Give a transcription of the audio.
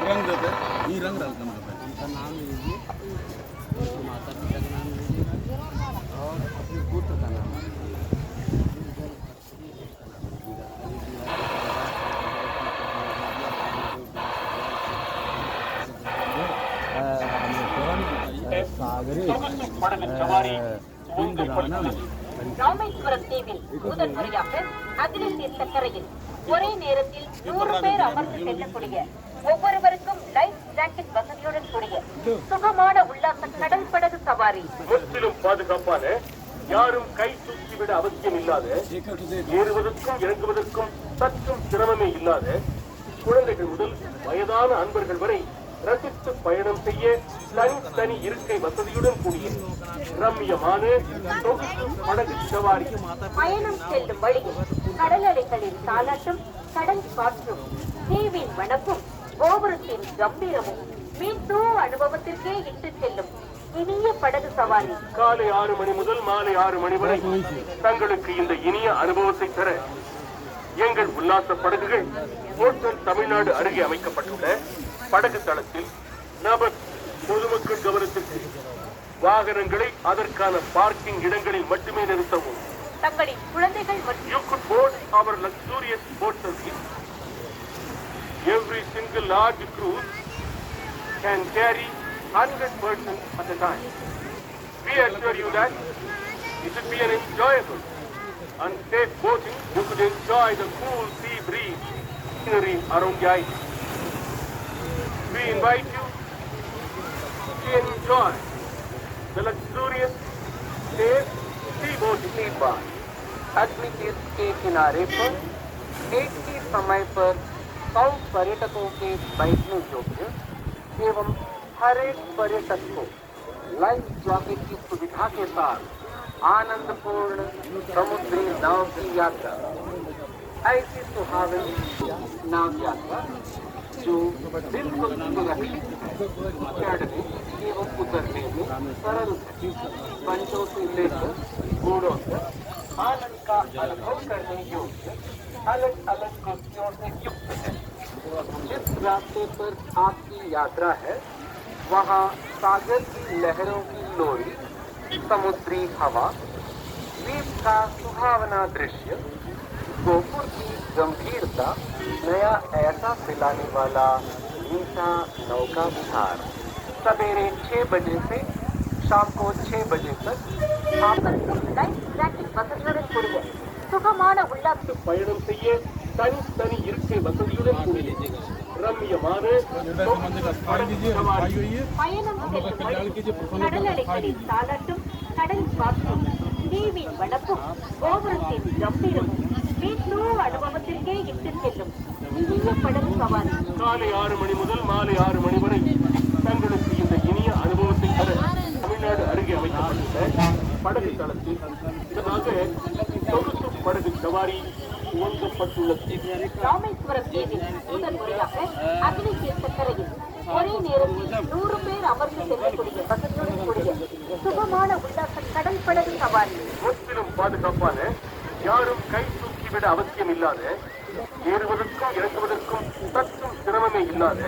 रंग देते ये रंग डालते हैं उनका नाम लीजिए, माता पिता का नाम लीजिए और अपने पुत्र का नाम ராமேஸ்வரம் தீவில் முதன்முறையாக அக்னி தீர்த்த கரையில் ஒரே நேரத்தில் 100 பேர் அமர்ந்து செல்லக்கூடிய ஒவ்வொருவருக்கும் லைஃப் ஜாக்கெட் வசதியுடன் கூடிய சுகமான உல்லாச கடல் படகு சவாரி. முற்றிலும் பாதுகாப்பான, யாரும் கை தூக்கிவிட அவசியம் இல்லாத, ஏறுவதற்கும் இறங்குவதற்கும் சற்றும் சிரமமே இல்லாத, குழந்தைகள் முதல் வயதான அன்பர்கள் வரை ரசித்து பயணம் செய்ய தனி இருக்கை வசதியுடன் கூடிய ரம்மியமான சொகுசு படகு சவாரி. பயணம் செல்லும் வழியில் கடல் அலைகளின் தாலாட்டும், கடல் காற்றும், தீவின் வனப்பும், கோபுரத்தின் கம்பீரமும் மீட்டூ அனுபவத்திற்கே இட்டு செல்லும் இனிய படகு சவாரி. காலை 6 மணி முதல் மாலை 6 மணி வரை தங்களுக்கு இந்த இனிய அனுபவத்தை தர எங்கள் உல்லாச படகுகள் ஹோட்டல் தமிழ்நாடு அருகே அமைக்கப்பட்டுள்ள படகு தளத்தில் நபர் பொதுமக்கள் கவனத்திற்கு வாகனங்களை அதற்கான பார்க்கிங் இடங்களில் மட்டுமே நிறுத்தவும். தங்களின் குழந்தைகள் மற்றும் You could board our luxurious boat service. Every single large cruise can carry 100 persons at a time. We assure you that it would be an enjoyable and safe boating. You could enjoy the cool sea breeze scenery around the island. We invite you to enjoy the luxurious, safe sea boating nearby. अग्नि तीर्थ के किनारे पर एक ही समय पर 100 पर्यटकों के बैठने योग्य एवं हर एक पर्यटक को लाइफ जैकेट की सुविधा के साथ आनंदपूर्ण समुद्री नाव की यात्रा। ऐसी सुहावनी नाव यात्रा जो बिल्कुल सुरक्षित, चढ़ने एवं उतरने में सरल है। मंचों से लेकर घोड़ों तक आनंद का अनुभव करने योग्य अलग अलग कुर्सियों से युक्त है। जिस रास्ते पर आपकी यात्रा है वहाँ सागर की लहरों की लोरी, समुद्री हवा, द्वीप का सुहावना दृश्य, गोपुर की गंभीरता, नया ऐसा पिलाने वाला मीठा नौका विहार। सवेरे 6 बजे से शाम को 6 बजे तक லைஃப் ஜாக்கெட் வசதியுடன் கூடிய சுகமான உல்லாச பயணம் செய்ய தனி இருக்கை வசதியுடன் கூடிய ரம்மியமான படகு சவாரி. பயணம் செல்லும் வழியில் கடல் அலைகளின் தாலாட்டும், கடல் காற்றும், தீவின் வனப்பும், கோபுரத்தின் கம்பீரமும் மீட்டூ அனுபவத்திற்கே இட்டு செல்லும் இனிய படகு சவாரி. காலை 6 மணி முதல் மாலை 6 மணி வரை தங்களுக்கு இந்த இனிய அனுபவத்தை தர தமிழ்நாடு அருகே அமைக்கப்பட்டுள்ள படகு தளத்தில் இதற்காக சொகுசு படகு சவாரி துவங்கப்பட்டுள்ளது. ராமேஸ்வரம் தீவில் முதன்முறையாக அக்னி தீர்த்த கரையில் ஒரே நேரத்தில் 100 பேர் அமர்ந்து செல்லக்கூடிய வசதியுடன் கூடிய சுகமான உல்லாச கடல் படகு சவாரி. முற்றிலும் பாதுகாப்பான, யாரும் கை தூக்கிவிட அவசியம் இல்லாத, ஏறுவதற்கும் இறங்குவதற்கும் சற்றும் சிரமமே இல்லாத,